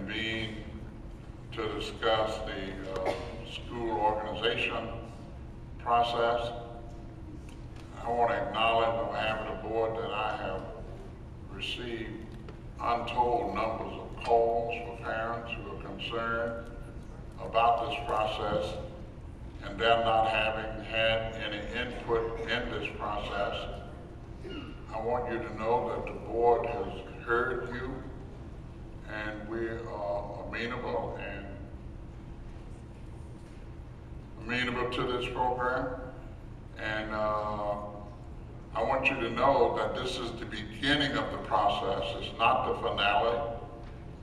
convened to discuss the school organization process. I want to acknowledge on behalf of the board that I have received untold numbers of calls for parents who are concerned about this process and them not having had any input in this process. I want you to know that the board has heard you, and we are amenable to this program. And I want you to know that this is the beginning of the process. It's not the finale.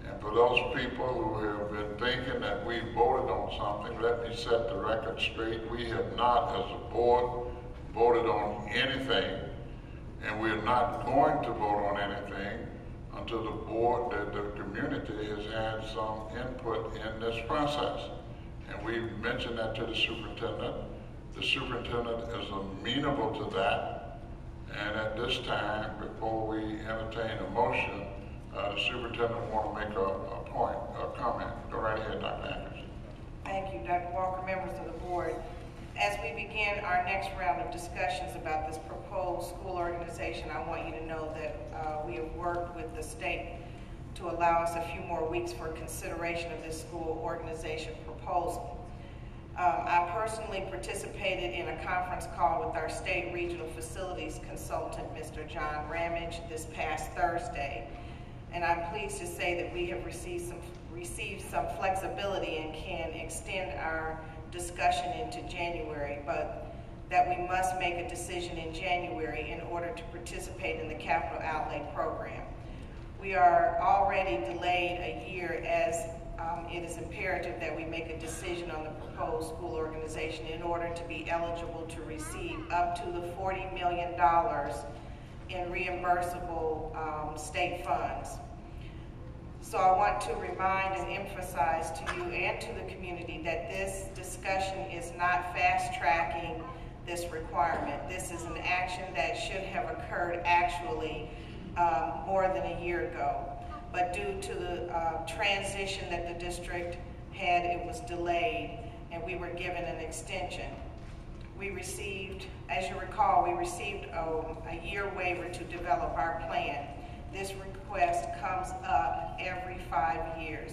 And for those people who have been thinking that we voted on something, let me set the record straight. We have not, as a board, voted on anything, and we're not going to vote on anything until the board, the community has had some input in this process. And we mentioned that to the superintendent. The superintendent is amenable to that. And at this time, before we entertain a motion, the superintendent want to make a comment. Go right ahead, Dr. Anderson. Thank you, Dr. Walker, members of the board. As we begin our next round of discussions about this proposed school organization, I want you to know that we have worked with the state to allow us a few more weeks for consideration of this school organization proposal. I personally participated in a conference call with our state regional facilities consultant, Mr. John Ramage, this past Thursday. And I'm pleased to say that we have received some flexibility and can extend our discussion into January, but that we must make a decision in January in order to participate in the capital outlay program. We are already delayed a year, as it is imperative that we make a decision on the proposed school organization in order to be eligible to receive up to the $40 million in reimbursable state funds. So I want to remind and emphasize to you and to the community that this discussion is not fast-tracking this requirement. This is an action that should have occurred actually more than a year ago. But due to the transition that the district had, it was delayed, and we were given an extension. We received, as you recall, we received a year waiver to develop our plan. This request comes up every 5 years.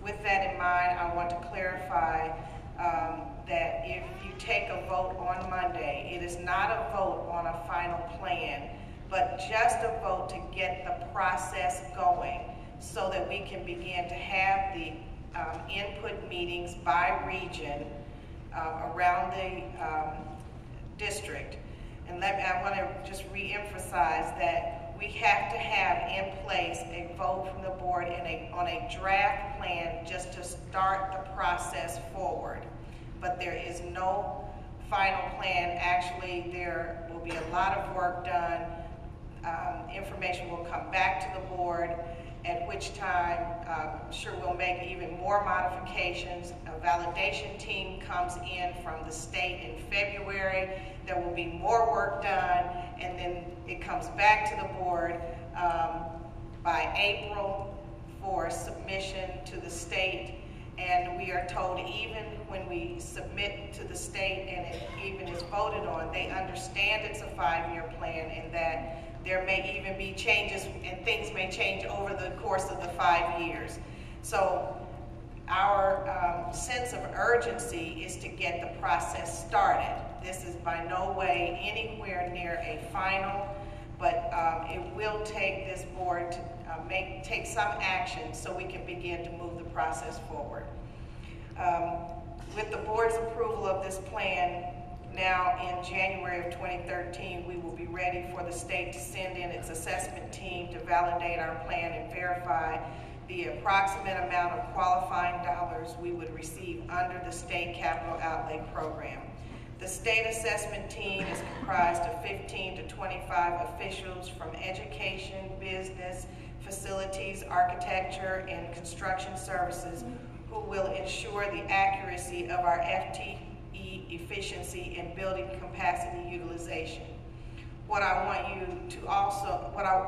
With that in mind, I want to clarify that if you take a vote on Monday, it is not a vote on a final plan, but just a vote to get the process going so that we can begin to have the input meetings by region around the district. And I want to just re-emphasize that we have to have in place a vote from the board on a draft plan just to start the process forward. But there is no final plan. Actually, there will be a lot of work done. Information will come back to the board, at which time I'm sure we'll make even more modifications. A validation team comes in from the state in February. There will be more work done, and then it comes back to the board by April for submission to the state. And we are told even when we submit to the state and it even is voted on, they understand it's a 5-year plan and that there may even be changes and things may change over the course of the 5 years. So our sense of urgency is to get the process started. This is by no way anywhere near a final, but it will take this board to take some action so we can begin to move the process forward. With the board's approval of this plan, now in January of 2013, we will be ready for the state to send in its assessment team to validate our plan and verify the approximate amount of qualifying dollars we would receive under the state capital outlay program. The state assessment team is comprised of 15 to 25 officials from education, business, facilities, architecture, and construction services who will ensure the accuracy of our FTE efficiency and building capacity utilization. What I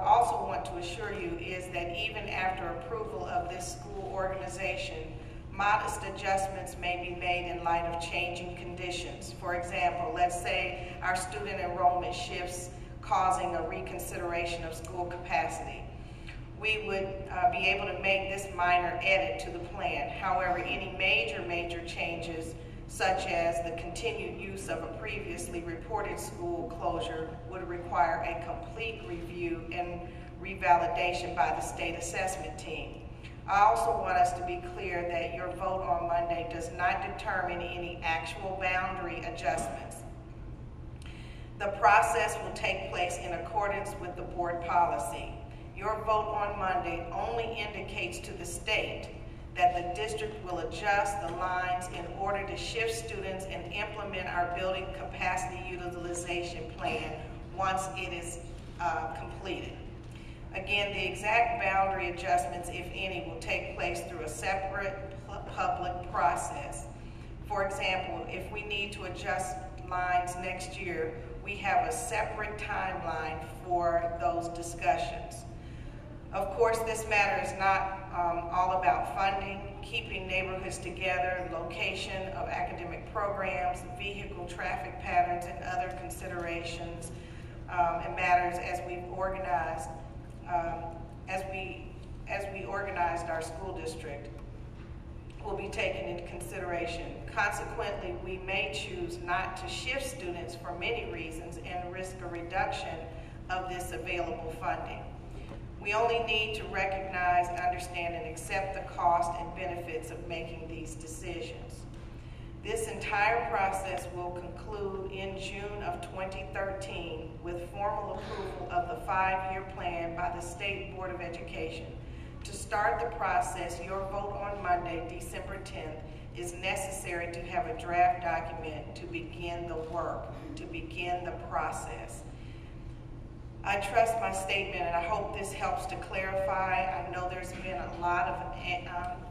also want to assure you is that even after approval of this school organization, modest adjustments may be made in light of changing conditions. For example, let's say our student enrollment shifts, causing a reconsideration of school capacity. We would be able to make this minor edit to the plan. However, any major changes, such as the continued use of a previously reported school closure, would require a complete review and revalidation by the state assessment team. I also want us to be clear that your vote on Monday does not determine any actual boundary adjustments. The process will take place in accordance with the board policy. Your vote on Monday only indicates to the state that the district will adjust the lines in order to shift students and implement our building capacity utilization plan once it is completed. Again, the exact boundary adjustments, if any, will take place through a separate public process. For example, if we need to adjust lines next year, we have a separate timeline for those discussions. Of course, this matter is not all about funding, keeping neighborhoods together, location of academic programs, vehicle traffic patterns, and other considerations and matters as we organized our school district will be taken into consideration. Consequently, we may choose not to shift students for many reasons and risk a reduction of this available funding. We only need to recognize, understand, and accept the cost and benefits of making these decisions. This entire process will conclude in June of 2013 with formal approval of the 5-year plan by the State Board of Education. To start the process, your vote on Monday, December 10th, is necessary to have a draft document to begin the work, to begin the process. I trust my statement, and I hope this helps to clarify. I know there's been a lot of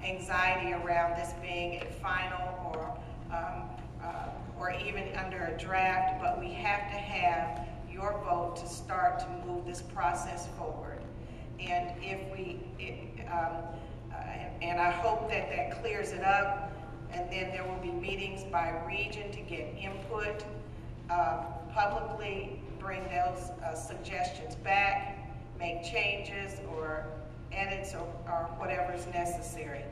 anxiety around this being a final or even under a draft, but we have to have your vote to start to move this process forward. And and I hope that that clears it up, and then there will be meetings by region to get input publicly, bring those suggestions back, make changes or edits or whatever is necessary.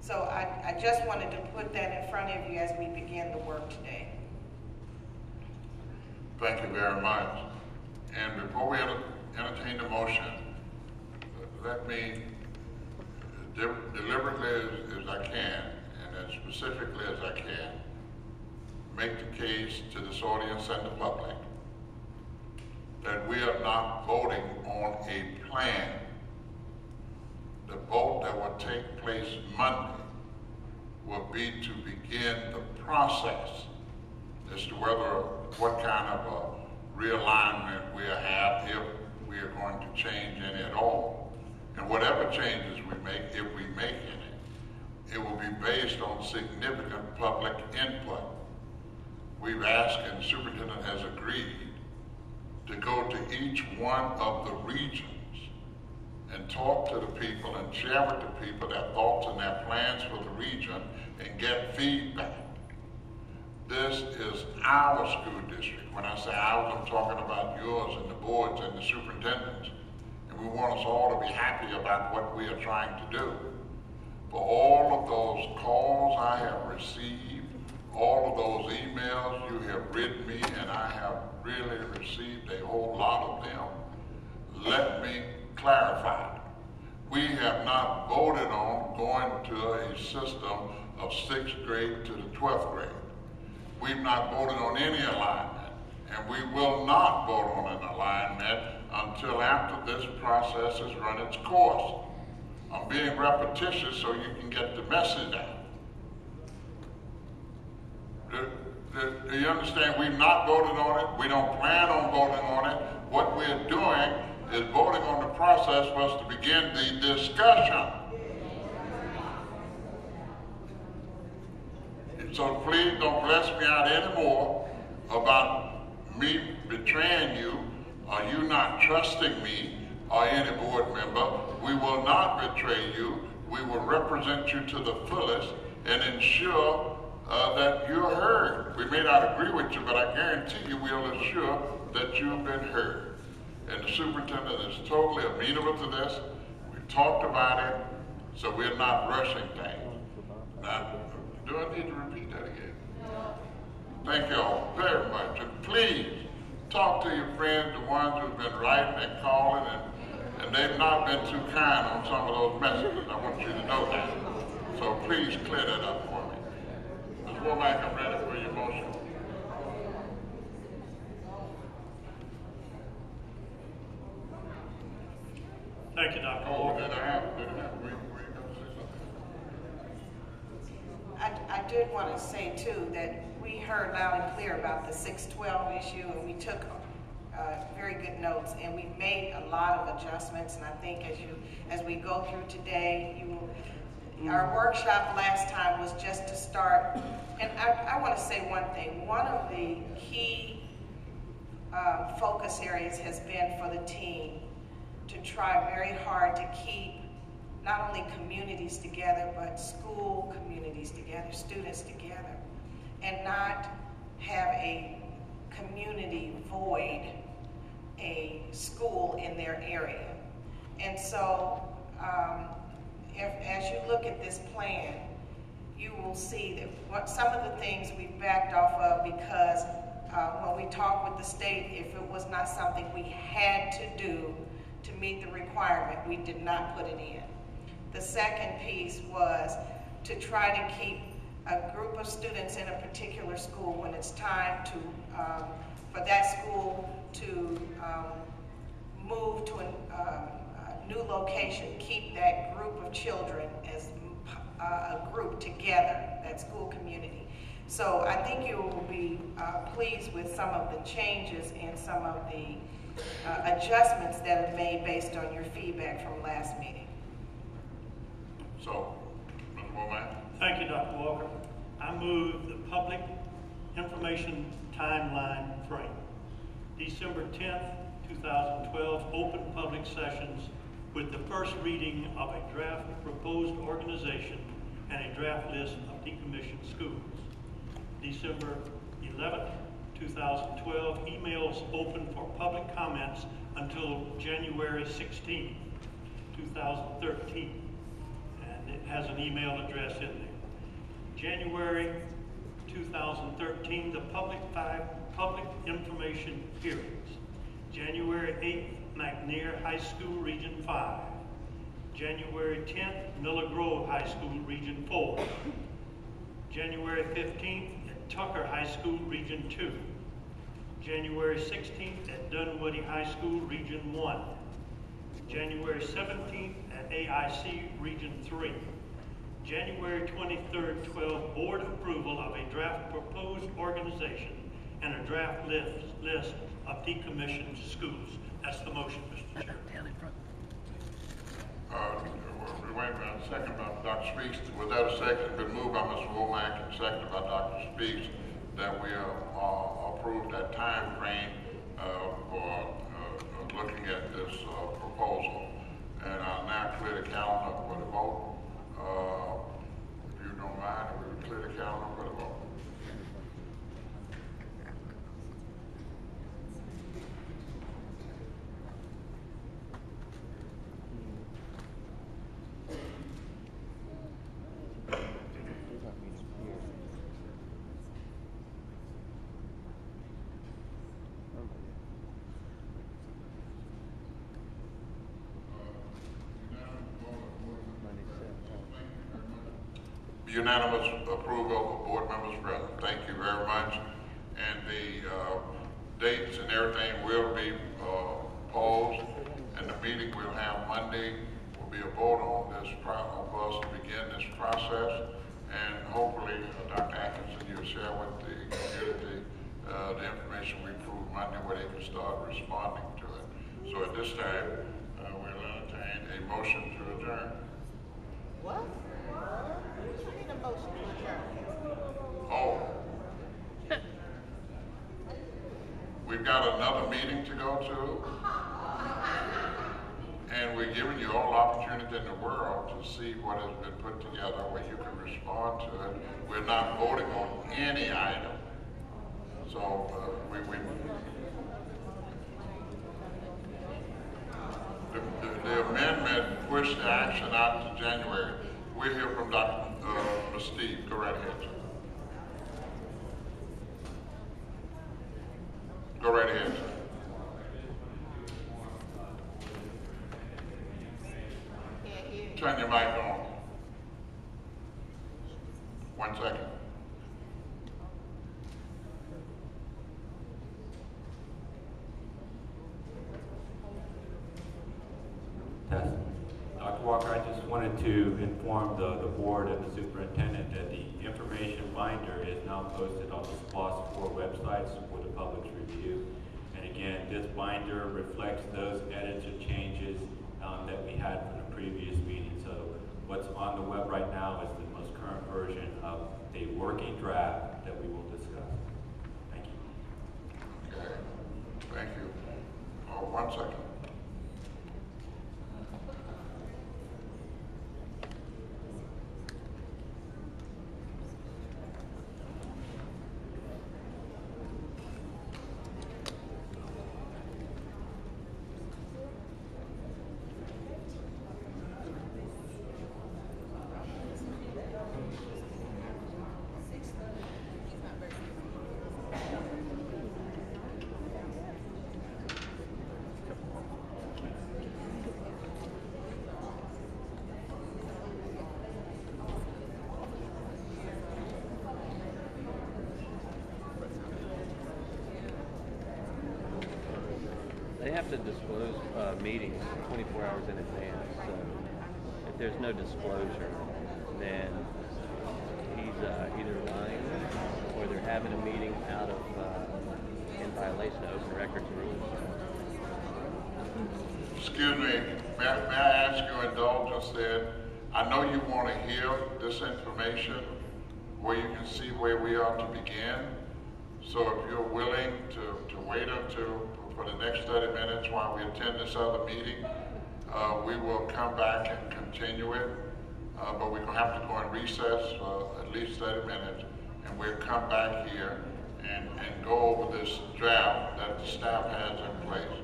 So I just wanted to put that in front of you as we begin the work today. Thank you very much. And before we entertain the motion, let me deliberately as I can and as specifically as I can make the case to this audience and the public that we are not voting on a plan. The vote that will take place Monday will be to begin the process as to what kind of a realignment we have, if we are going to change any at all. And whatever changes we make, if we make any, it will be based on significant public input. We've asked, and the superintendent has agreed, to go to each one of the regions and talk to the people and share with the people their thoughts and their plans for the region and get feedback. This is our school district. When I say ours, I'm talking about yours and the boards and the superintendents. And we want us all to be happy about what we are trying to do. For all of those calls I have received, all of those emails you have written me, and I have really received a whole lot of them, let me clarify. We have not voted on going to a system of 6th grade to the 12th grade. We've not voted on any alignment, and we will not vote on an alignment until after this process has run its course. I'm being repetitious so you can get the message out. Do you understand? We've not voted on it. We don't plan on voting on it. What we're doing is voting on the process for us to begin the discussion. So please don't bless me out anymore about me betraying you or you not trusting me or any board member. We will not betray you. We will represent you to the fullest and ensure that you're heard. We may not agree with you, but I guarantee you we'll ensure that you've been heard. And the superintendent is totally amenable to this. We've talked about it, so we're not rushing things. Now, do I need to repeat that again? Thank you all very much. And please, talk to your friends, the ones who've been writing and calling, and they've not been too kind on some of those messages. I want you to know that. So please clear that up for me. Ms. Womack, I'm ready for your motion. Thank you, Dr. Oh, Walker. did I have, were you going to say something? I did want to say too that we heard loud and clear about the 612 issue, and we took very good notes, and we made a lot of adjustments. And I think as we go through today, our workshop last time was just to start. And I want to say one thing. One of the key focus areas has been for the team to try very hard to keep not only communities together, but school communities together, students together, and not have a community void a school in their area. And so as you look at this plan, you will see that some of the things we've backed off of because when we talked with the state, if it was not something we had to do to meet the requirement, we did not put it in. The second piece was to try to keep a group of students in a particular school when it's time to for that school to move to a new location, keep that group of children as a group together, that school community. So I think you will be pleased with some of the changes and some of the adjustments that are made based on your feedback from last meeting. So, Ms. Womack? Thank you, Dr. Walker. I move the public information timeline frame. December 10th, 2012, open public sessions with the first reading of a draft proposed organization and a draft list of decommissioned schools. December 11th, 2012, emails open for public comments until January 16th, 2013. And it has an email address in there. January 2013, the public information hearings. January 8th, McNair High School Region 5. January 10th, Miller Grove High School Region 4. January 15th, at Tucker High School Region 2. January 16th, at Dunwoody High School Region 1. January 17th, at AIC Region 3. January 23rd, 12, board approval of a draft proposed organization and a draft list of decommissioned schools. That's the motion, Mr. Chair. Wait a minute, second by Dr. Speaks. Was that a second? Been moved by Mr. Womack and seconded by Dr. Speaks that we approve that time frame for looking at this proposal. And I'll now clear the calendar for the vote. If you don't mind, we will clear the calendar for the vote. Unanimous approval of board members present. Thank you very much. And the dates and everything will be posed, and the meeting we'll have Monday will be a vote on this for us to begin this process. And hopefully, Dr. Atkinson, you'll share with the community the information we approved Monday where they can start responding to it. So at this time, we'll entertain a motion to adjourn. What? We need a motion to adjourn. Oh. We've got another meeting to go to. And we're giving you all opportunity in the world to see what has been put together where you can respond to it. We're not voting on any item. So the amendment pushed the action out to January. We'll hear from Dr. Steve. Go right ahead. Go right ahead. Turn your mic on. 1 second. Test. Dr. Walker, I just wanted to inform the board and the superintendent that the information binder is now posted on the SPLOS 4 websites for the public's review. And again, this binder reflects those edits or changes that we had from the previous meeting. So what's on the web right now is the most current version of a working draft that we will discuss. Thank you. Okay. Thank you. 1 second. They have to disclose meetings 24 hours in advance. So if there's no disclosure, then he's either lying or they're having a meeting out of in violation of open records rules. Excuse me, may I ask your indulgence then? I know you want to hear this information where you can see where we are to begin. So if you're willing to wait until for the next 30 minutes while we attend this other meeting, we will come back and continue it. But we're going to have to go in recess for at least 30 minutes, and we'll come back here and go over this draft that the staff has in place.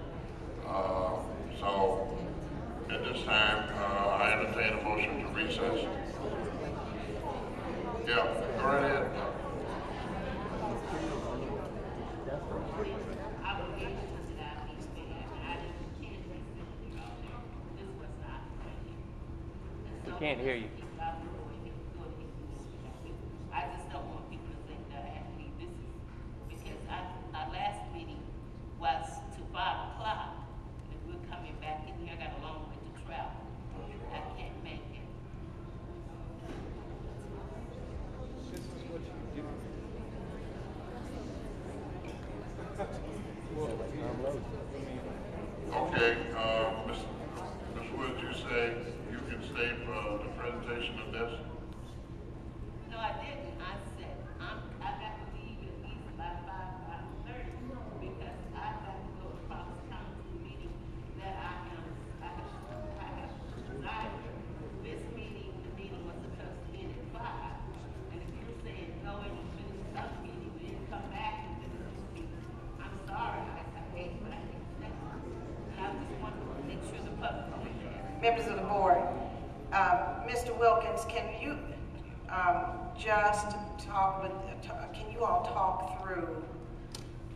So at this time, I entertain a motion to recess. Yeah, go right ahead. We can't hear you. I just don't want people to think that I have to leave. This is because our last meeting was to 5 o'clock, and we're coming back in here. I got a long way to travel. I can't make it. Okay, Ms. Woods, you say you can stay for the presentation of this? No, I didn't. I said I got to leave at least by 5:30 because I got to go across town to a meeting that I have desired. This meeting, the meeting was supposed to end at 5, and if you're saying go and finish the other meeting, we didn't come back and finish this meeting. I'm sorry, I hate, but I can't say it. And I just want to make sure the public understands. Members of the board, Mr. Wilkins, can you just talk with, can you all talk through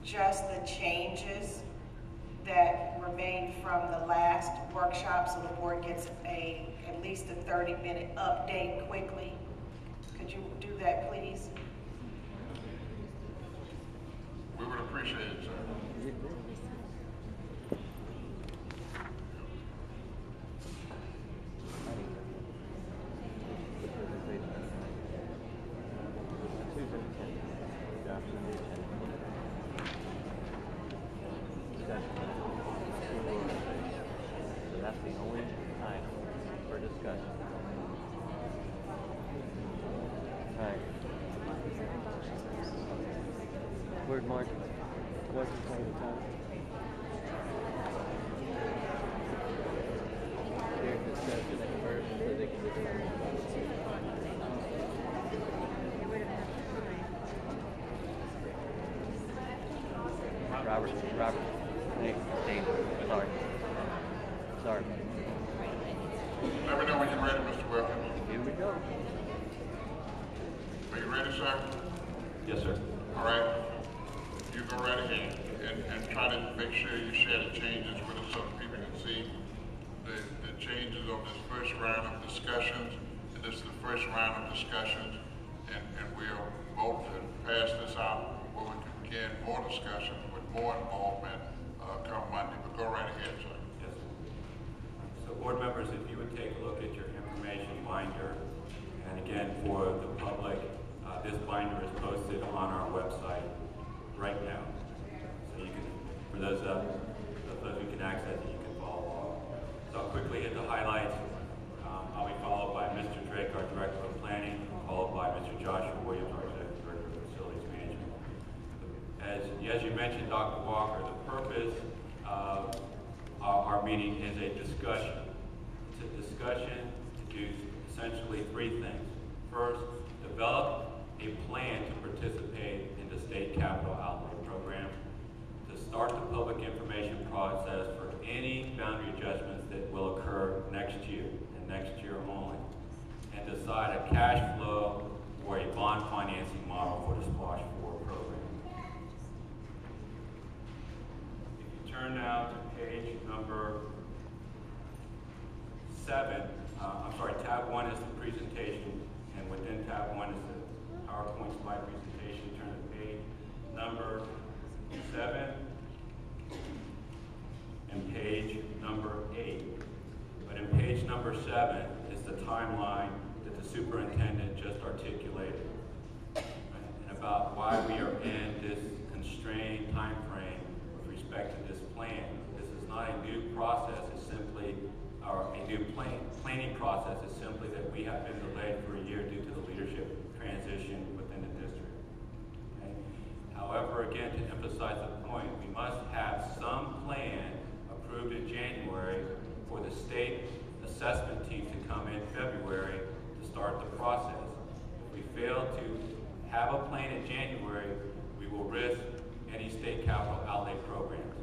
just the changes that were made from the last workshop so the board gets at least a 30-minute update quickly? Could you do that, please? We would appreciate it, sir. So that's the only item for discussion. All right. Where'd Mark? Wasn't paying the time. They're discussing it first so they can determine policy. Robert, hey, Dave, sorry. Let me know when you're ready, Mr. Wilkins. Here we go. Are you ready, sir? Yes, sir. All right. You go right ahead and try to make sure you share the changes with us so that people can see the changes of this first round of discussions. And this is the first round of discussions. And we'll vote to pass this out where we can begin more discussions with more involvement come Monday. But go right ahead, sir. Yes. So board members, if you would take a look at your information binder, and again, for the public, this binder is posted on our website right now. So you can, for those who can access it, you can follow along. So I'll quickly hit the highlights. I'll be followed by Mr. Drake, our Director of Planning, followed by Mr. Joshua Williams, our Director of Facilities Management. As you mentioned, Dr. Walker, the purpose of our meeting is a discussion. It's a discussion to do essentially three things. First, develop a plan to participate in the state capital outlay program, to start the public information process for any boundary adjustments that will occur next year and next year only, and decide a cash flow or a bond financing model for the Splash 4 program. If you turn now to page number 7, tab 1 is the presentation, and within tab 1 is the PowerPoint slide presentation. Turn to page number 7 and page number 8. But in page number 7 is the timeline that the superintendent just articulated, right? And about why we are in this constrained time frame with respect to this plan. This is not a new process, it's simply, or a new planning process, is simply that we have been delayed for a year due to the leadership transition within the district. Okay? However, again, to emphasize the point, we must have some plan approved in January for the state assessment team to come in February to start the process. If we fail to have a plan in January, we will risk any state capital outlay programs.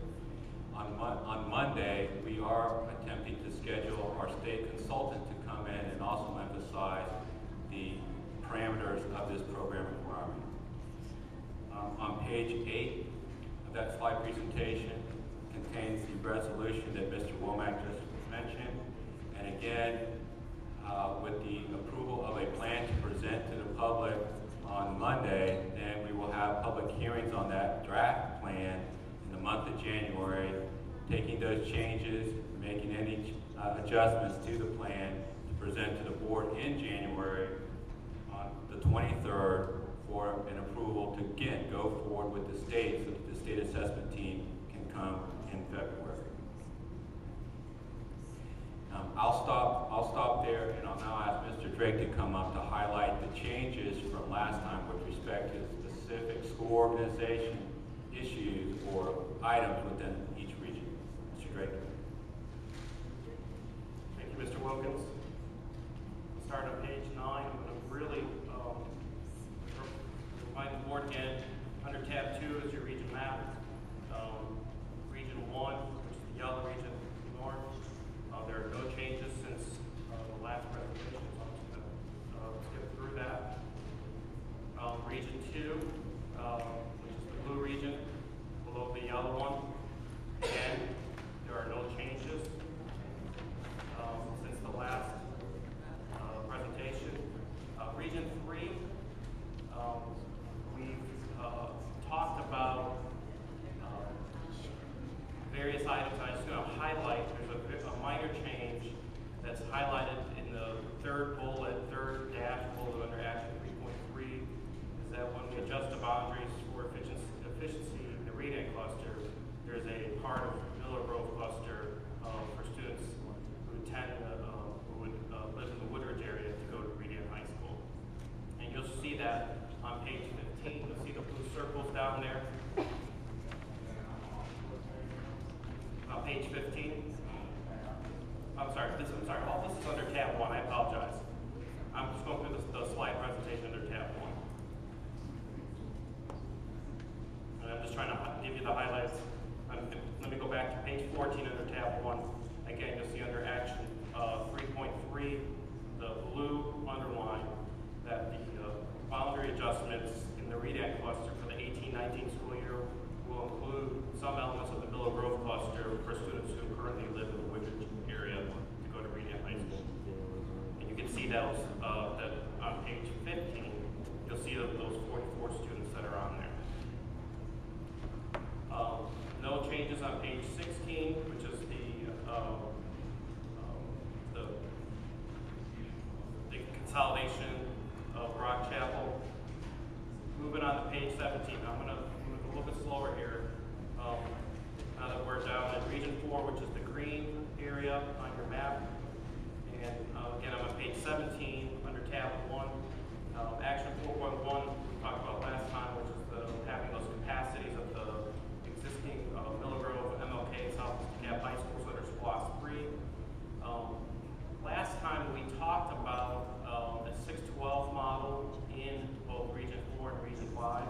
On Monday, we are attempting to schedule our state consultant to come in and also emphasize the parameters of this program requirement. On page 8 of that slide presentation contains the resolution that Mr. Womack just mentioned. And again, with the approval of a plan to present to the public on Monday, then we will have public hearings on that draft plan in the month of January, taking those changes, making any adjustments to the plan to present to the board in January on the 23rd for an approval to again go forward with the state so that the state assessment team can come in February. I'll stop there, and I'll now ask Mr. Drake to come up to highlight the changes from last time with respect to specific school organization issues or items within each region. Mr. Drake. Thank you, Mr. Wilkins. We'll start on page 9. I'm going to really remind the board again, under tab 2 is your region map. Region 1, which is the yellow region north. There are no changes since the last presentation, so I'm just going to skip through that. Region 2, which is the blue region, below the yellow one. Again, there are no changes since the last presentation. Region 3, we've talked about various items. I'm just going to highlight, there's a minor change that's highlighted in the third dash bullet under action 3.3, is that when we adjust the boundaries for efficiency in the reading cluster, there's a part of Miller Grove cluster for students who attend, who would live in the Woodridge area to go to Reading High School. And you'll see that on page 15. You'll see the blue circles down there. page 15. I'm sorry, all this is under tab 1, I apologize. I'm just going through the slide presentation under tab 1. And I'm just trying to give you the highlights. Let me go back to page 14 under tab 1. Again, you'll see under action 3.3, the blue underline, that the boundary adjustments in the READ cluster for the 18-19 school year will include some elements of the Willow Grove cluster for students who currently live in the Woodridge area to go to Reed High School. And you can see those that on page 15, you'll see those 44 students that are on there. No changes on page 16, which is the consolidation of Rock Chapel. Moving on to page 17, I'm going to move a little bit slower here. Now that we're down in Region 4, which is the green area on your map. And again, I'm on page 17 under tab 1. Action 4.1 we talked about last time, which is having those capacities of the existing Miller Grove, MLK, South Cap High Schools under SPLOST 3. Last time we talked about the 612 model in both Region 4 and Region 5.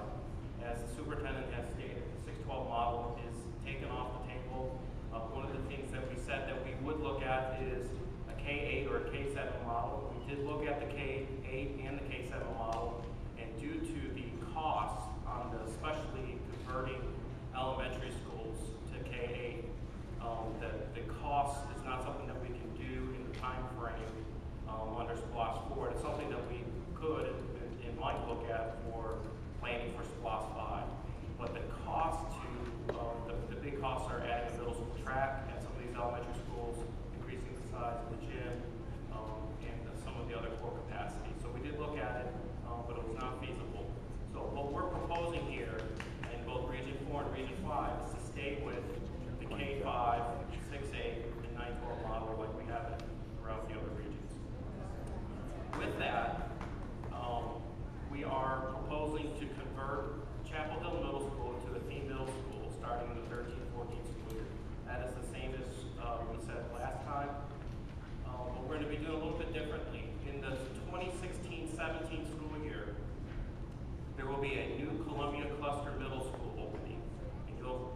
As the superintendent has stated, the 612 model is taken off the table. One of the things that we said that we would look at is a K8 or a K7 model. We did look at the K8 and the K7 model, and due to the costs on especially converting elementary schools to K8, the cost is not something that we can do in the time frame under SPLOST 4. It's something that we could and might look at for planning for SPLOST 5. But the cost to, the big costs are adding a middle school track at some of these elementary schools, increasing the size of the gym, and some of the other core capacities. So we did look at it, but it was not feasible. So what we're proposing here in both Region 4 and Region 5 is to stay with the K5, 6-8, and 9-12 model like we have it throughout the other regions. With that, we are proposing to convert Chapel Hill Middle School into a theme middle school starting in the 13-14 school year. That is the same as we said last time, but we're going to be doing a little bit differently. In the 2016-17 school year, there will be a new Columbia Cluster Middle School opening, and you'll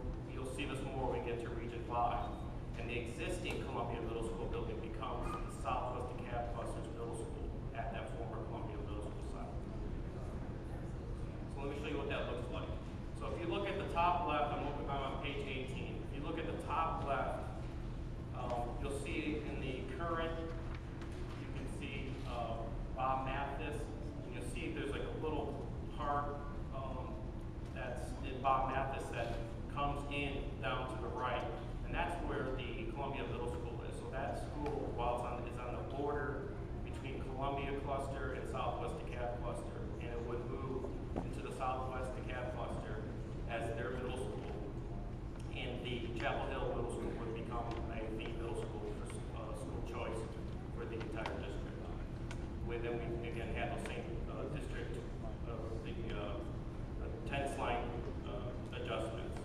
see this more when we get to Region 5. And the existing Columbia Middle School building becomes the Southwest DeKalb Cluster's middle school at that former Columbia Middle School site. So let me show you what that looks like. So if you look at the top left, I'm on page 18. If you look at the top left, you'll see in the current, you can see Bob Mathis. And you'll see there's like a little part that's in Bob Mathis that comes in down to the right. And that's where the Columbia Middle School is. So that school, while is on the border between Columbia Cluster and Southwest DeKalb Cluster, and it would move into the Southwest DeKalb Cluster as their middle school. And the Chapel Hill Middle School would become a theme middle school for school choice for the entire district. Then we again had the same district, the 10th line adjustments.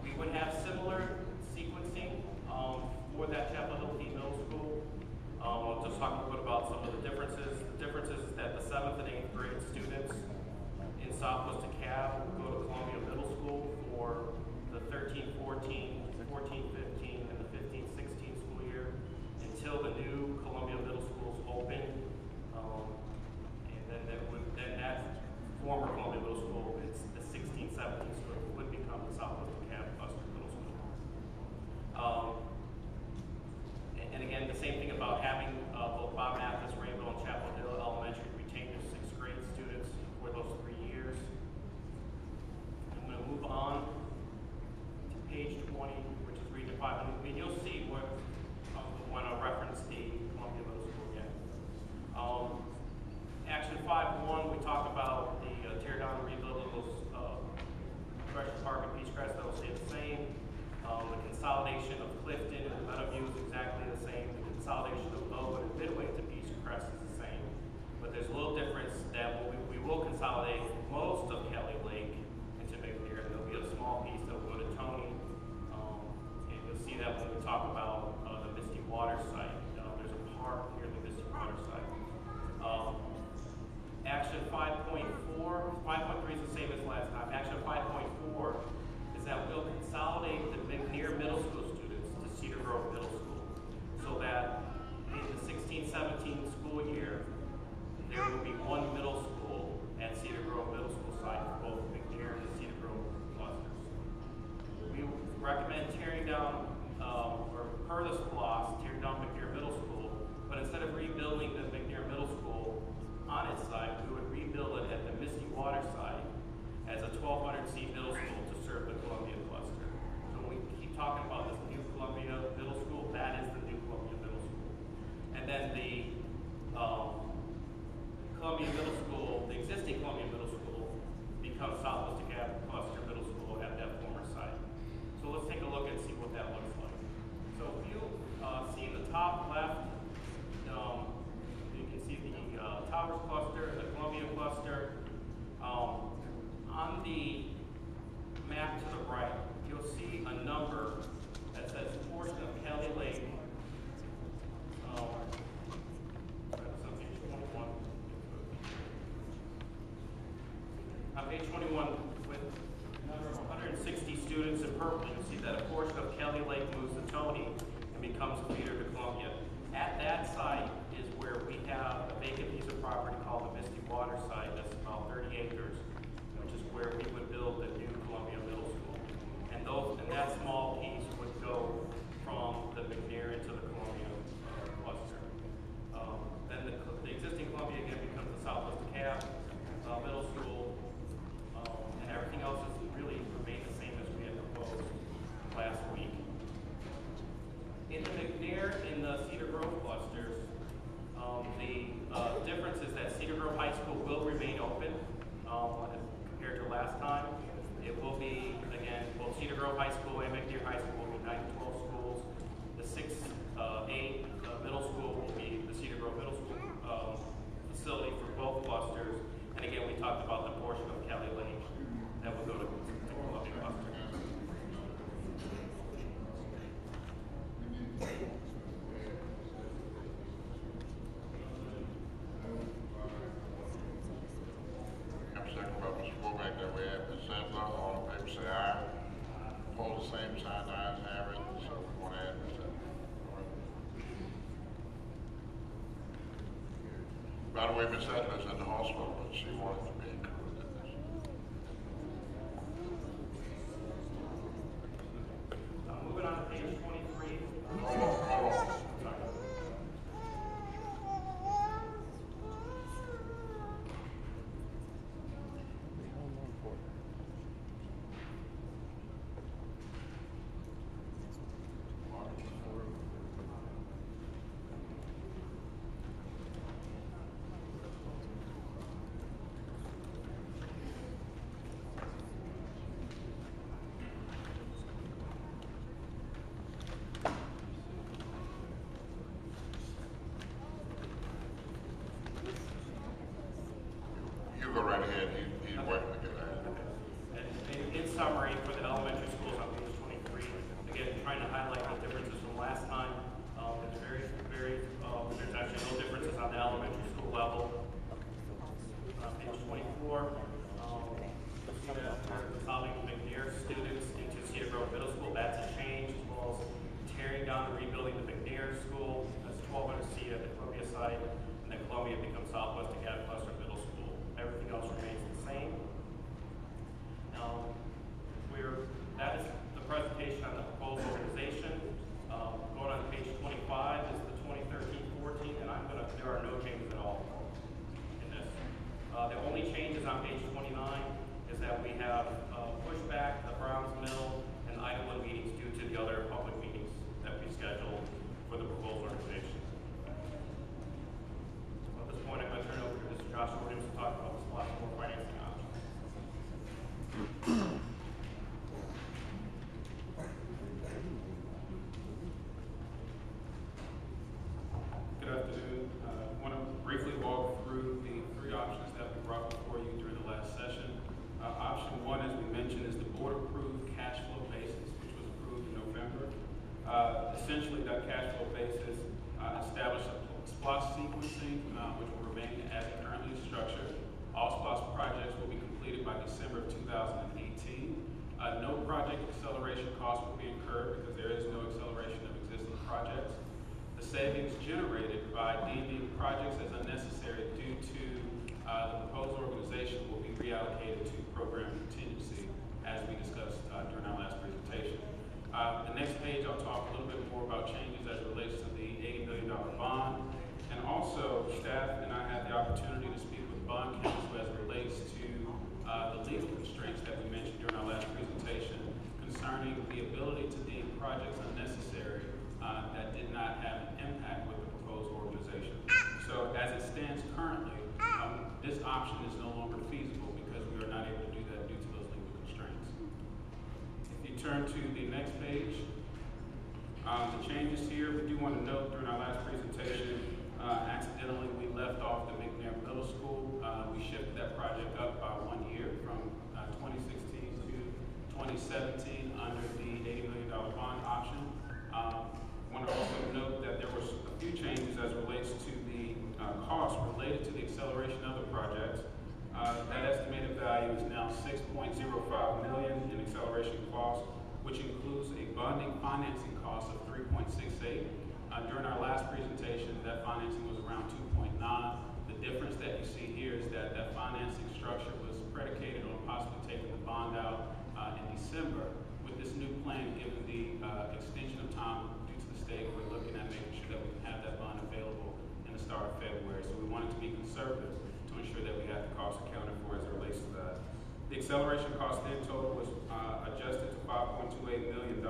We would have similar sequencing for that Chapel Hill Theme Middle School. I'll just talk a little bit about some of the differences. The differences is that the 7th and 8th grade students in Southwest DeKalb will go to Columbia Middle School for the 13-14, 14-15, and the 15-16 school year until the new Columbia Middle Schools open. And then that former Columbia Middle School, it's the 16-17 school, would become the Southwest DeKalb Cluster Middle School. And again, the same thing about having both Bob Mathis, Rainbow, and Chapel Hill Elementary retain their 6th grade students for those 3 years. I'm going to move on to page 20, which is Region 5. And you'll see what, when I reference the Columbia Middle School again. Action 5.1, we talked about the tear down and rebuild of those Freshman Park and Peachcrest. That will stay the same. The consolidation of Clifton and Meadowview is exactly the same. The consolidation of Bowen and Midway to Peachcrest is the same. But there's a little difference that we will consolidate most of Kelly Lake into McNair. There'll be a small piece that will go to Tony. And you'll recommend tearing down, or per the SPLOS, tearing down McNair Middle School, but instead of rebuilding the McNair Middle School on its site, we would rebuild it at the Misty Water site as a 1,200-seat middle school to serve the Columbia cluster. So when we keep talking about this new Columbia Middle School, that is the new Columbia Middle School. And then the Columbia Middle School, the existing Columbia Middle School, becomes Southwest DeKalb Cluster Middle School at that former site. So let's take a look and see what that looks like. So if you see the top left, you can see the Towers cluster, the Columbia cluster. On the map to the right, you'll see a number that says portion of Kelly Lake. That's on page 21. On page 21, with a number of 160 students in purple, you see that a portion of Kelly Lake moves to Tony and becomes a feeder to Columbia. At that site is where we have a vacant piece of property called the Misty Water site that's about 30 acres, which is where we would build the new Columbia Middle School. And that small piece would go from the McNair into the Columbia cluster. Then the existing Columbia again becomes the Southwest DeKalb Middle School, and everything else is really remained the same as we had proposed last week. In the McNair and the Cedar Grove clusters, the difference is that Cedar Grove High School will remain open compared to last time. It will be, again, both Cedar Grove High School and McNair High School will be 9 to 12 schools. The 6-8 middle school will be the Cedar Grove Middle School facility for both clusters. And again, we talked about the portion of Kelly Lake that will go to Columbia cluster. I'm second by Mr. Womack that we have Ms. Zandler. All in favor say aye. Opposed, the same sign. Ayes have it. So we want to add Ms. Zandler. By the way, Ms. Zandler is in the hospital, but she wanted to be included in this. Moving on to page 23. Hold on. Sorry. You go right ahead. He's waiting to get that. And in summary, for the elementary schools on page 23, again, trying to highlight the differences from last time. There's actually no differences on the elementary school level. Page 24, you'll see that we're consolidating McNair students into Cedar Grove Middle School. That's a change, as well as tearing down and rebuilding the McNair school. That's 1,200 seat at the Columbia site, and then Columbia becomes Southwest DeKalb Cluster Middle School. Everything else remains the same. That is the presentation on the proposed organization. Going on to page 25 is the 2013-14, and there are no changes at all in this. The only changes on page 29 is that we have pushed back the Browns Mill and Idlewood meetings due to the other public meetings that we scheduled for the proposed organization. So at this point, I'm going to turn it over to Mr. Joshua Williams to talk about the SPLOST 4 financing options. Good afternoon. I want to briefly walk through the 3 options that we brought before you during the last session. Option 1, as we mentioned, is the board-approved cash flow basis, which was approved in November. Essentially, that cash flow basis established a SPLOST sequencing, which will remain as currently structured. All SPLOST projects will be completed by December of 2018. No project acceleration costs will be incurred because there is no acceleration of existing projects. The savings generated by deeming projects as unnecessary due to the proposed organization will be reallocated to program contingency, as we discussed during our last presentation. This option is no longer feasible because we are not able to do that due to those legal constraints. If you turn to the next page, the changes here, we do want to note during our last presentation, accidentally we left off the McNair Middle School. We shifted that project up by 1 year from 2016 to 2017 under the $80 million bond option. I want to also note that there were a few changes as it relates to the costs related to the acceleration of the project. That estimated value is now $6.05 million in acceleration costs, which includes a bonding financing cost of $3.68. During our last presentation, that financing was around $2.9. The difference that you see here is that that financing structure was predicated on possibly taking the bond out in December. With this new plan, given the extension of time due to the state, we're looking at making sure that we can have that bond available in the start of February. So we wanted to be conservative to ensure that we had the cost accounted for as it relates to that. The acceleration cost in total was adjusted to $5.28 million.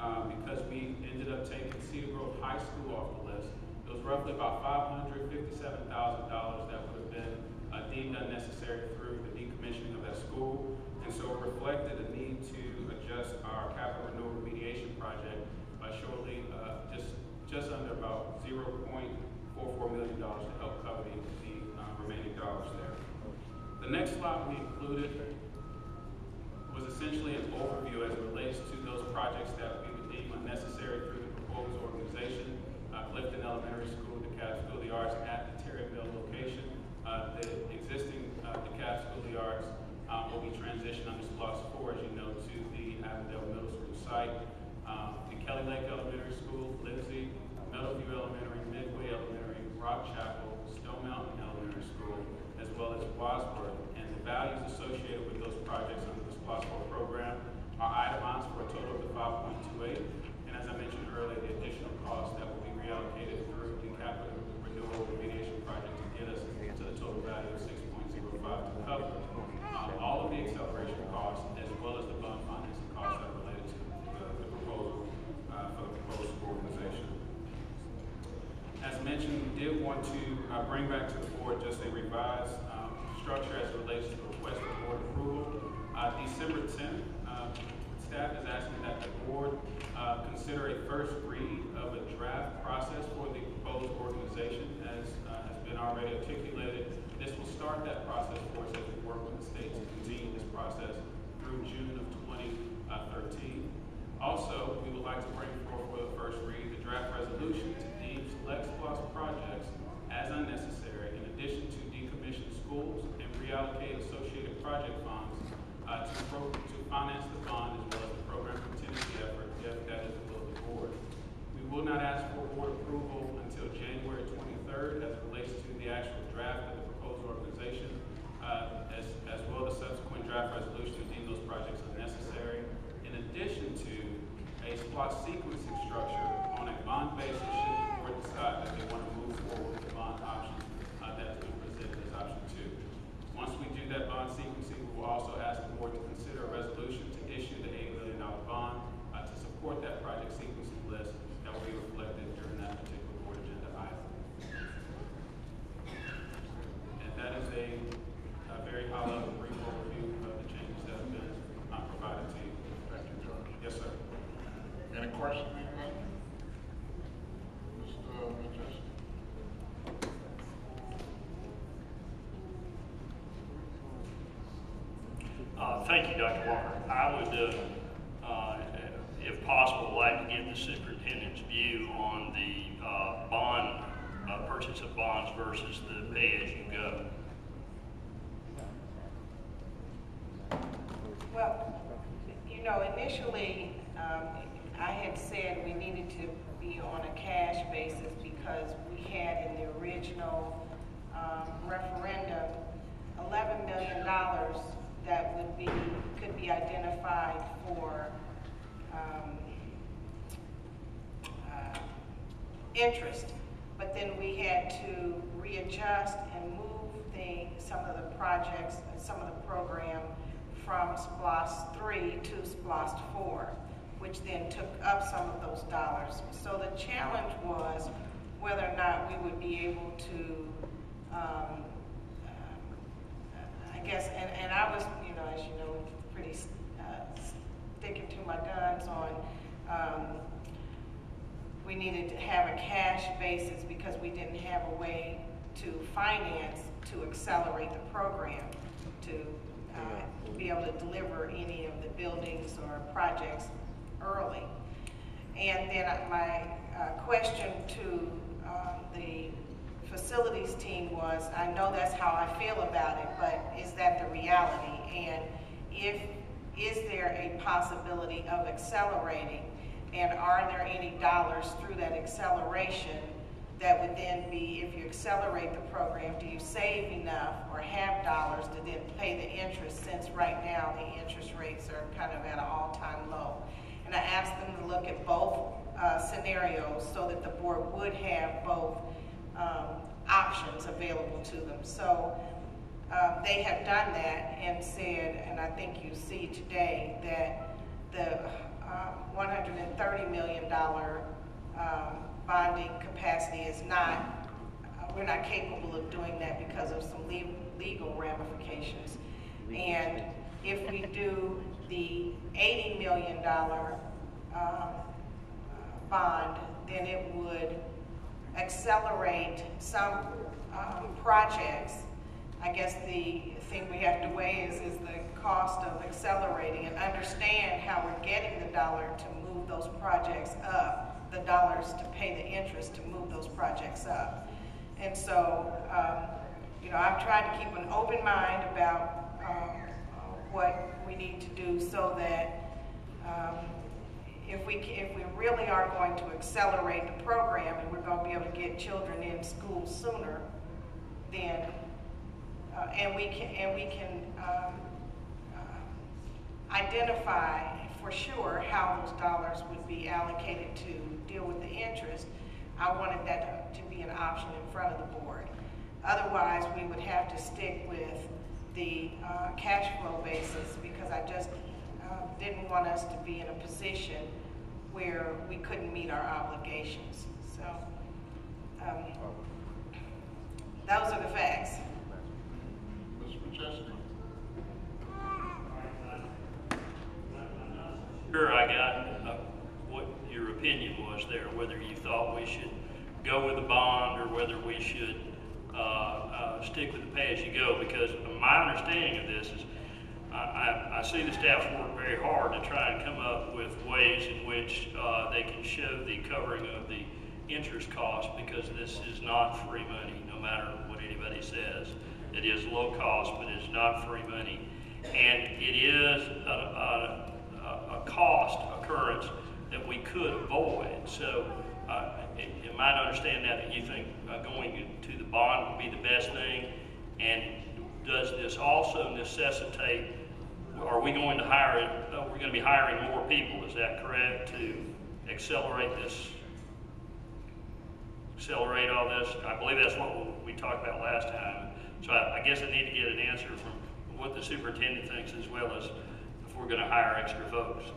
Because we ended up taking Cedar Grove High School off the list, it was roughly about $557,000 that would have been deemed unnecessary through the decommissioning of that school. And so it reflected a need to adjust our capital renewal remediation project by shortly just under about $0.44 million to help cover the remaining dollars there. The next slide we included was essentially an overview as it relates to those projects that we would deem unnecessary through the proposed organization. Clifton Elementary School, DeKalb School of the Arts at the Terry Mill location. The existing DeKalb School of the Arts will be transitioned under SPLOST 4, as you know, to the Avondale Middle School site. The Kelly Lake Elementary School, Lindsay, Meadowview Elementary, Midway Elementary, Rock Chapel, Stone Mountain Elementary School, as well as Wadsworth. And the values associated with those projects under the SPLOST 4 program are itemized for a total of the 5.28. And as I mentioned earlier, the additional costs that will be reallocated through the capital renewal remediation project to get us to the total value of 6.05 to cover all of the acceleration costs as well as the bond financing costs that are related to the proposal for the proposed school organization. As mentioned, we did want to bring back to the board just a revised structure as it relates to the request for board approval. December 10th, staff is asking that the board consider a first read of a draft process for the proposed organization. As has been already articulated, this will start that process for us as we work with the state to continue this process through June of 2013. Also, we would like to bring forward for the first read the draft resolution to deem select SPLOST projects as unnecessary in addition to decommissioned schools and reallocate associated project funds to finance the bond as well as the program contingency effort if that is the will of the board. We will not ask for board approval until January 23rd as it relates to the actual draft of the proposed organization, as well as subsequent draft resolution to deem those projects unnecessary. In addition to a SPLOST sequencing structure on a bond basis should the board decide that they want to move forward with the bond option that has been presented as option 2. Once we do that bond sequencing, we will also ask the board to consider a resolution to issue the $80 million bond to support that project sequencing list that will be reflected during that particular board agenda item. And that is a very high-level brief overview of the changes that have been provided to you. Thank you, George. Yes, sir. Any questions, anybody? Mr. Mitchell? Thank you, Dr. Walker. I would, if possible, like to get the superintendent's view on the bond, purchase of bonds versus the pay-as-you-go. Well, you know, initially, I had said we needed to be on a cash basis because we had in the original referendum $11 million that could be identified for interest. But then we had to readjust and move some of the projects, some of the program from SPLOST 3 to SPLOST 4, which then took up some of those dollars. So the challenge was whether or not we would be able to guess, and I was, you know, as you know, pretty sticking to my guns on, we needed to have a cash basis because we didn't have a way to finance to accelerate the program to be able to deliver any of the buildings or projects early. And then my question to the facilities team was, I know that's how I feel about it, but is that the reality? And is there a possibility of accelerating? And are there any dollars through that acceleration that would then be, if you accelerate the program, do you save enough or have dollars to then pay the interest, since right now the interest rates are kind of at an all-time low? And I asked them to look at both scenarios so that the board would have both options available to them. So they have done that and said, and I think you see today, that the $130 million bonding capacity is not, we're not capable of doing that because of some legal ramifications. And if we do the $80 million bond, then it would accelerate some projects. I guess the thing we have to weigh is the cost of accelerating and understand how we're getting the dollar to move those projects up, the dollars to pay the interest to move those projects up. And so, you know, I've tried to keep an open mind about what we need to do so that if we really are going to accelerate the program and we're going to be able to get children in school sooner, then and we can identify for sure how those dollars would be allocated to deal with the interest. I wanted that to be an option in front of the board. Otherwise, we would have to stick with the cash flow basis, because I just didn't want us to be in a position where we couldn't meet our obligations. So those are the facts. Ms. McChesney? Sure, I got what your opinion was there, whether you thought we should go with a bond or whether we should stick with the pay-as-you-go, because my understanding of this is I see the staff work very hard to try and come up with ways in which they can show the covering of the interest cost, because this is not free money, no matter what anybody says. It is low cost, but it's not free money. And it is a cost occurrence that we could avoid. So am I to understand that you think going to the bond would be the best thing? And does this also necessitate, are we going to hire it, we're going to be hiring more people, is that correct, to accelerate all this? I believe that's what we talked about last time. So I guess I need to get an answer from what the superintendent thinks, as well as if we're going to hire extra folks.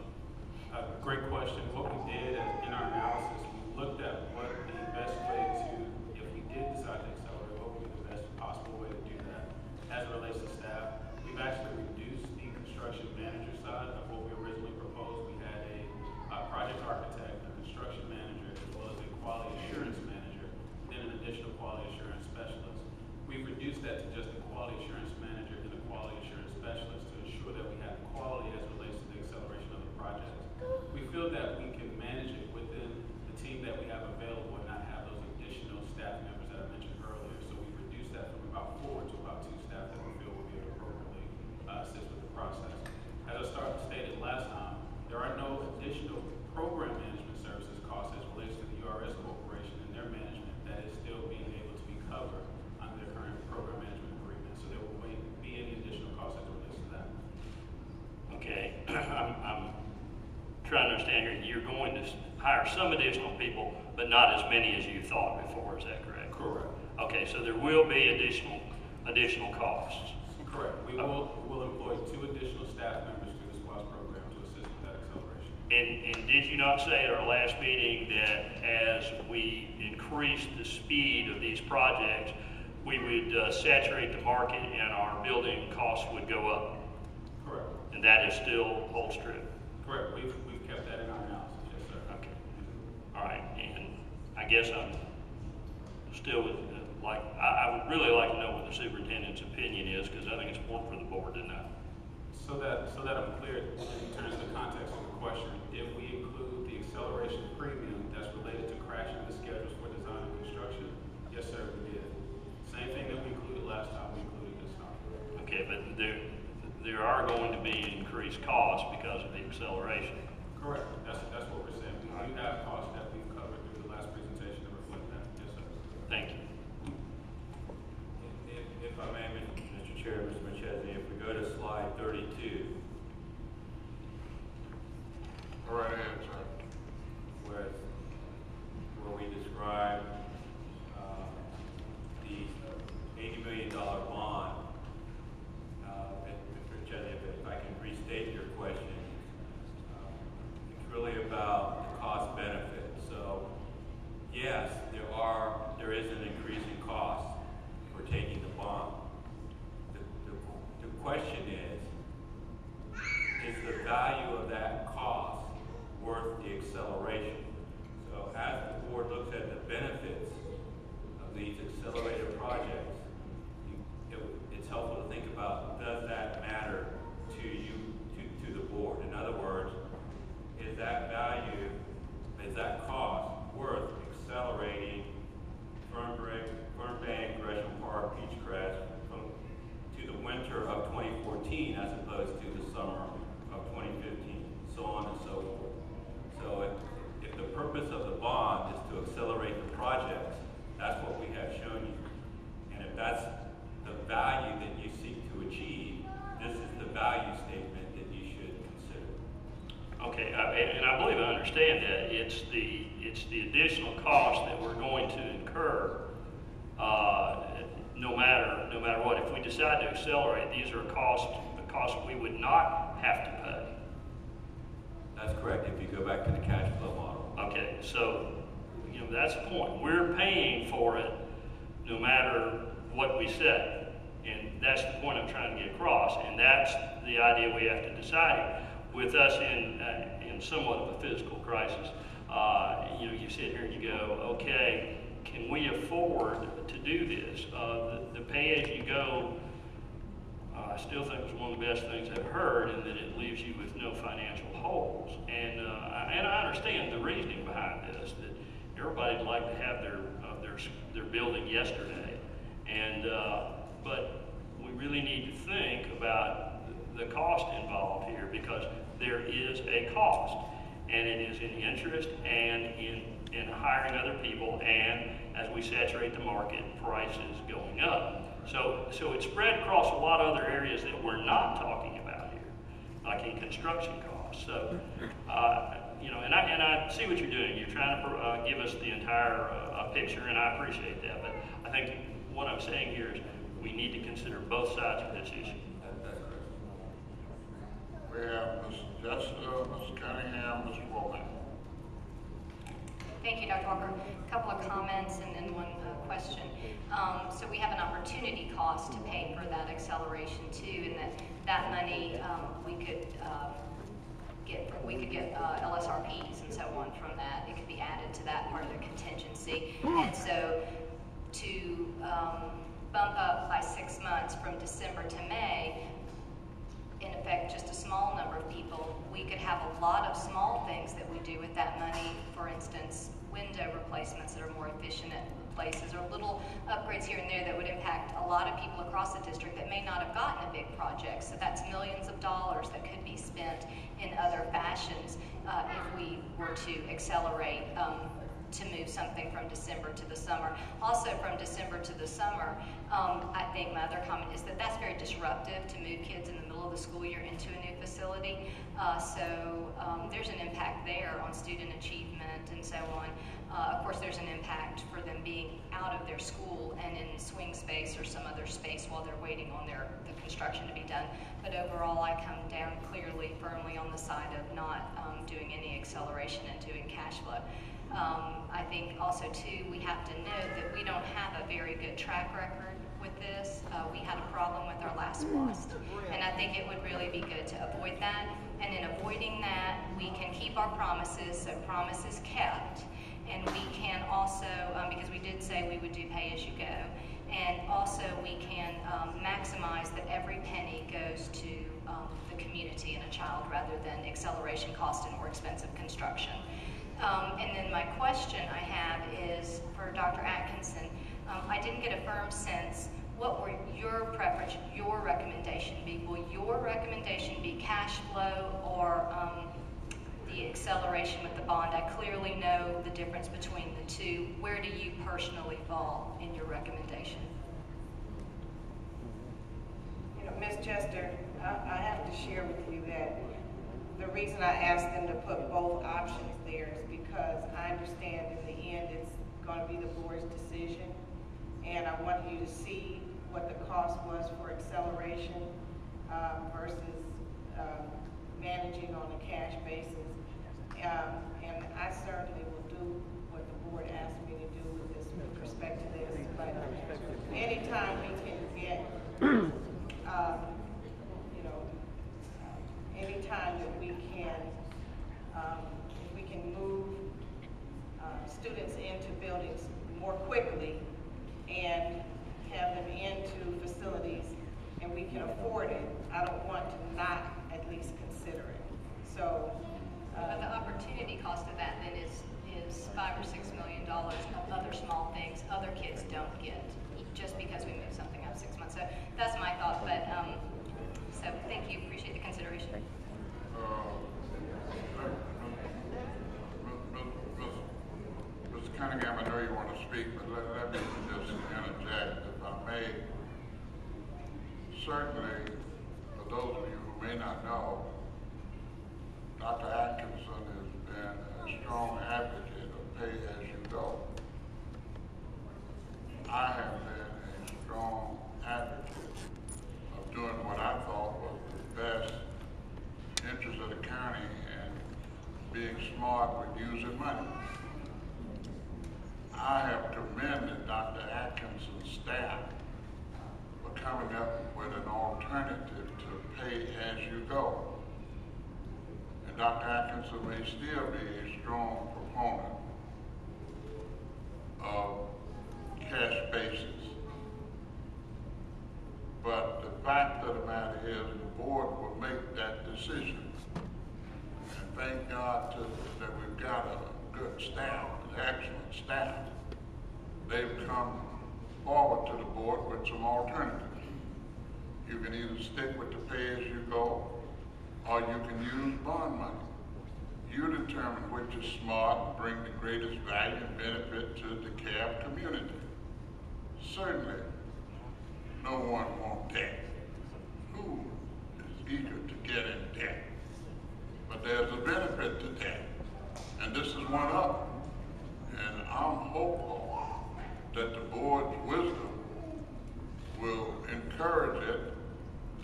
Great question. What we did in our analysis, we looked at what the best way to, if we did decide to accelerate, what would be the best possible way to do that as it relates to staff. We've actually reduced the construction manager side of what we originally proposed. We had a project architect, a construction manager, as well as a quality assurance manager, then an additional quality assurance specialist. We've reduced that to just a quality assurance manager and a quality assurance specialist to ensure that we have quality as it relates to the acceleration of the project. We feel that we can manage it within the team that we have available and not have those additional staff members that I mentioned earlier. So we reduced that from about 4 to about 2 staff that we feel will be able to appropriately assist with the process. As I stated last time, there are no additional program management services costs as it relates to the URS Corporation and their management that is still being able to be covered under their current program management agreement. So there will be any additional costs as it relates to that. Okay, I'm trying to understand here. You're going to hire some additional people, but not as many as you thought before. Is that correct? Correct. Okay, so there will be additional costs. Correct. We will employ 2 additional staff members through the SPOS program to assist with that acceleration. And did you not say at our last meeting that as we increase the speed of these projects, we would saturate the market and our building costs would go up. Correct. And that is still holds true. Correct. We've kept that in our analysis, yes, sir. Okay. All right. And I guess I'm still with, I would really like to know what the superintendent's opinion is, because I think it's important for the board to know. So that I'm clear, in terms of the context of the question, if we include the acceleration premium that's related to crashing the schedules for design and construction, yes, sir, we did. Same thing that we included last time, we included this time. Okay, but there are going to be increased costs because of the acceleration. Correct. That's what we're saying. We do have costs that we've covered through the last presentation to reflect that. Yes, sir. Thank you. If I may, Mr. Chair, Mr. McChesney, if we go to slide 32, Go right ahead, sir. where we describe the $80 million bond. Mr. McChesney, if I can restate your question, it's really about the cost benefit. So, yes, there is an increase in cost for taking the bond. The question is the value of that cost worth the acceleration? So as the board looks at the benefits of these accelerated projects, it's helpful to think about, does that matter to you, to the board? In other words, is that value, is that cost worth accelerating Fernbank, Gresham Park, Peachcrest to the winter of 2014 as opposed to the summer of 2015, so on and so forth. So if the purpose of the bond is to accelerate the projects, that's what we have shown you. And if that's the value that you seek to achieve, this is the value statement that you should consider. Okay, and I believe I understand that. It's the additional cost that we're going to incur, no matter what. If we decide to accelerate, these are the costs we would not have to pay. That's correct, if you go back to the cash flow model. Okay, so, that's the point. We're paying for it no matter what we say. And that's the point I'm trying to get across. And that's the idea we have to decide. With us in somewhat of a physical crisis, you sit here and you go, okay, can we afford to do this? The pay-as-you-go, I still think it's one of the best things I've heard, in that it leaves you with no financial holes. And I understand the reasoning behind this, that everybody'd like to have their building yesterday. But we really need to think about the cost involved here, because there is a cost, and it is in interest and in hiring other people, and as we saturate the market, prices going up. So it's spread across a lot of other areas that we're not talking about here, like in construction costs. So, and I see what you're doing. You're trying to give us the entire picture, and I appreciate that. But I think what I'm saying here is we need to consider both sides of this issue. We have Ms. Jessica, Ms. Cunningham, Mr. Womack. Thank you, Dr. Walker. A couple of comments and then one question. So we have an opportunity cost to pay for that acceleration too, and that money we could get LSRPs and so on from that. It could be added to that part of the contingency. And so to bump up by 6 months from December to May, in effect, just a small number of people, we could have a lot of small things that we do with that money. For instance, window replacements that are more efficient at places, or little upgrades here and there that would impact a lot of people across the district that may not have gotten a big project. So that's millions of dollars that could be spent in other fashions if we were to accelerate to move something from December to the summer. Also, from December to the summer, I think my other comment is that that's very disruptive to move kids in the middle of the school year into a new facility. So there's an impact there on student achievement and so on. Of course, there's an impact for them being out of their school and in swing space or some other space while they're waiting on the construction to be done. But overall, I come down clearly, firmly on the side of not doing any acceleration and doing cash flow. I think also too, we have to note that we don't have a very good track record with this. We had a problem with our last SPOS, and I think it would really be good to avoid that. And in avoiding that, we can keep our promises, so promises kept, and we can also, because we did say we would do pay as you go, and also we can maximize that every penny goes to the community and a child rather than acceleration cost and more expensive construction. And then my question I have is for Dr. Atkinson. I didn't get a firm sense, what were your preference, your recommendation be? Will your recommendation be cash flow or the acceleration with the bond? I clearly know the difference between the two. Where do you personally fall in your recommendation? You know, Ms. Chester, I have to share with you that the reason I asked them to put both options there is because I understand in the end it's going to be the board's decision, and I want you to see what the cost was for acceleration versus managing on a cash basis. And I certainly will do what the board asked me to do with this, with respect to this. But anytime we can get, you know, anytime that we can, if we can move students into buildings more quickly and have them into facilities, and we can afford it, I don't want to not at least consider it. So, but the opportunity cost of that then is $5 or $6 million of other small things other kids don't get just because we move something up 6 months. So that's my thought. But so thank you. Appreciate the consideration. Mr. Cunningham, I know you want to speak, but let me just interject, if I may. Certainly, for those of you who may not know, Dr. Atkinson has been a strong advocate of pay as you go. I have been a strong advocate of doing what I thought was the best interest of the county and being smart with using money. I have commended Dr. Atkinson's staff for coming up with an alternative to pay as you go. And Dr. Atkinson may still be a strong proponent of cash basis. But the fact of the matter is the board will make that decision. And thank God that we've got a good staff, an excellent staff. They've come forward to the board with some alternatives. You can either stick with the pay as you go, or you can use bond money. You determine which is smart and bring the greatest value and benefit to the DeKalb community. Certainly, no one wants debt. Who is eager to get in debt? But there's a benefit to debt, and this is one of them. And I'm hopeful that the board's wisdom will encourage it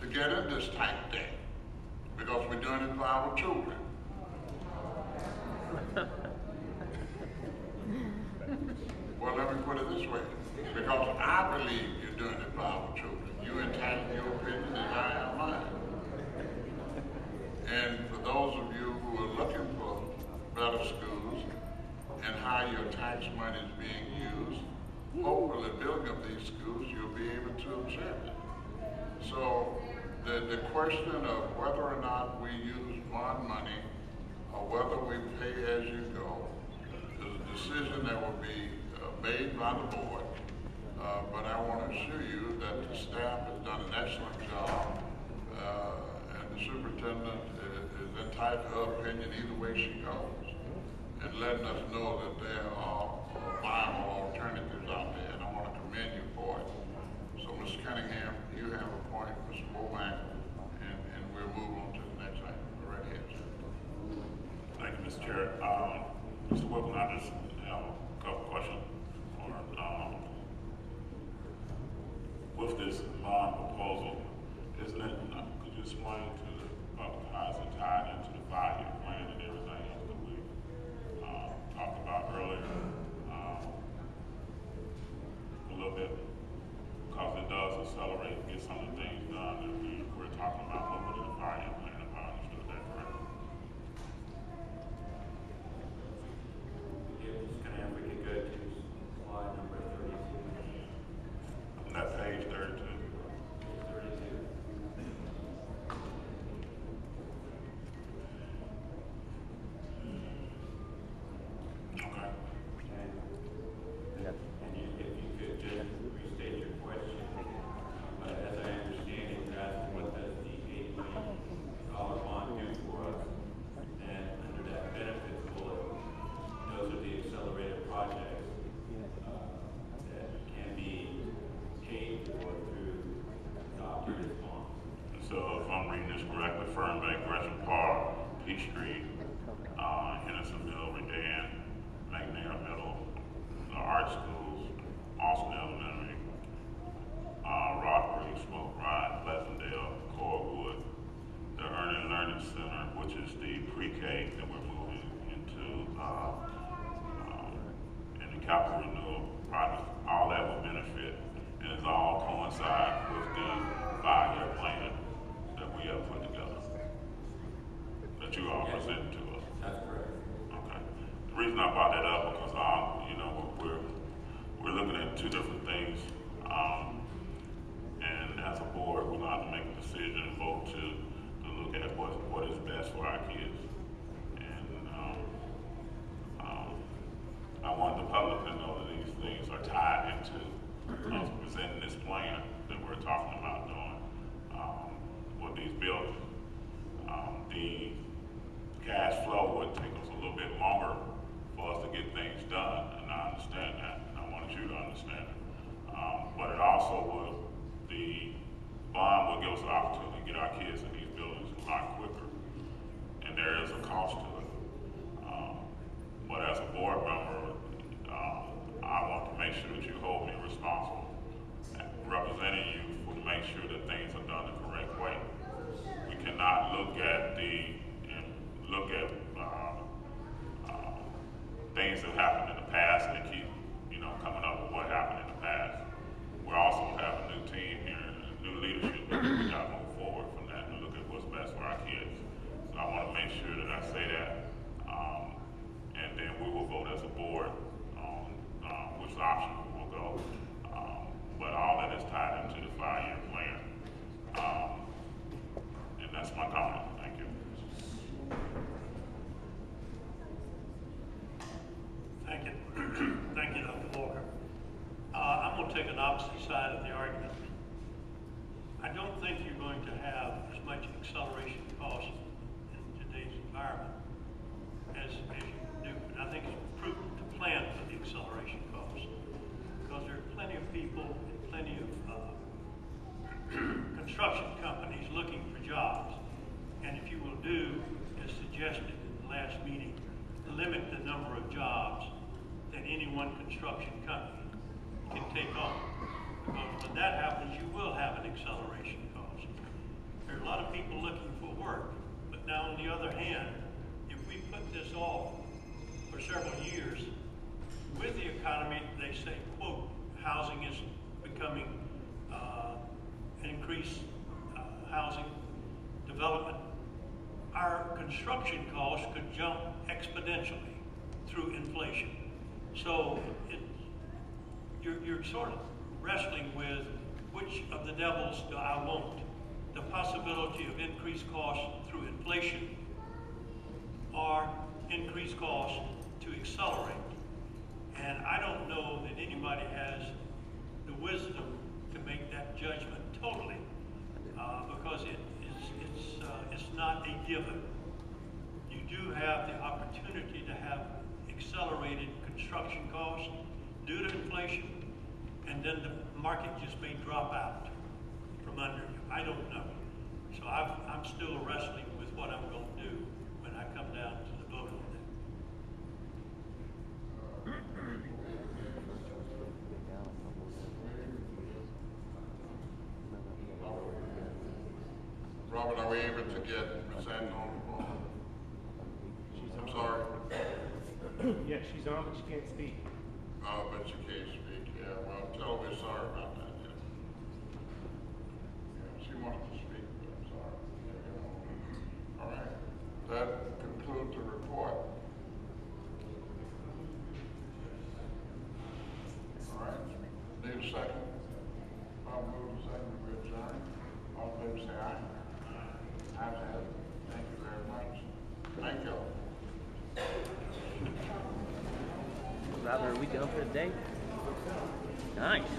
to get in this type of debt, because we're doing it for our children. Well, let me put it this way, because I believe you're doing it for our children. You entitled your opinion as I am mine. And for those of you who are looking for better schools and how your tax money is being used, hopefully building up these schools, you'll be able to observe it. So the question of whether or not we use bond money or whether we pay as you go is a decision that will be made by the board. But I want to assure you that the staff has done an excellent job, and the superintendent is entitled to her opinion either way she goes, and letting us know that there are viable alternatives out there, and I want to commend you for it. So, Mr. Cunningham, you have a point, Mr. Womack, and we'll move on to the next item. Go right ahead, sir. Thank you, Mr. Chair. Mr. Wilson, I just have a couple questions. With this bond proposal, isn't it, could you explain to the public how is it tied into the 5-year plan and everything else that we talked about earlier? and the capital renewal project, all that will benefit, and it's all coincide with the 5-year plan that we have put together, that you all presented to us. That's correct. Okay. The reason I brought that up because you know, we're looking at two different things, and as a board, we're going to have to make a decision and vote to look at what is best for our kids. And I want the public to know that these things are tied into presenting this plan that we're talking about doing with these buildings. The cash flow would take us a little bit longer for us to get things done, and I understand that, and I wanted you to understand it. But it also will, the bond will give us an opportunity to get our kids in these buildings a lot quicker, and there is a cost to it. But as a board member, I want to make sure that you hold me responsible, representing you to make sure that things are done the correct way. We cannot look at things that happened in the past and keep, coming up with what happened in the past. We also have a new team here and a new leadership. We got to move forward from that and look at what's best for our kids. So I want to make sure that I say that, and then we will vote as a board on which option we will go. But all that is tied into the 5-year plan. And that's my comment. Thank you. Thank you. Thank you, Dr. Walker. I'm going to take an opposite side of the argument. I don't think you're going to have as much acceleration cost in today's environment as you do. And I think it's prudent to plan for the acceleration costs because there are plenty of people and plenty of construction companies looking for jobs. And if you will do, as suggested in the last meeting, limit the number of jobs that any one construction company can take on. Because when that happens, you will have an acceleration cost. There are a lot of people looking for work, but now on the other hand, if we put this off for several years, with the economy, they say, quote, housing is becoming increased housing development. Our construction costs could jump exponentially through inflation. So you're sort of wrestling with which of the devils do I want? The possibility of increased costs through inflation or increased costs to accelerate. And I don't know that anybody has the wisdom to make that judgment totally because it's not a given. You do have the opportunity to have accelerated construction costs due to inflation, and then the market just may drop out from under you. I don't know. So I'm still wrestling with what I'm going to do when I come down to the vote on that. Robert, are we able to get Ms. Ann on the phone? I'm sorry. Yeah, she's on, but she can't speak. Oh, but you can't speak. Yeah, well, tell her we're sorry about that. Yeah. Yeah, she wants to speak, but I'm sorry. All right. That concludes the report. All right. Need a second? I'll move the second. We adjourn. All in favor say aye. Ayes have it. Thank you very much. Thank you. Robert, are we done for the day? Nice.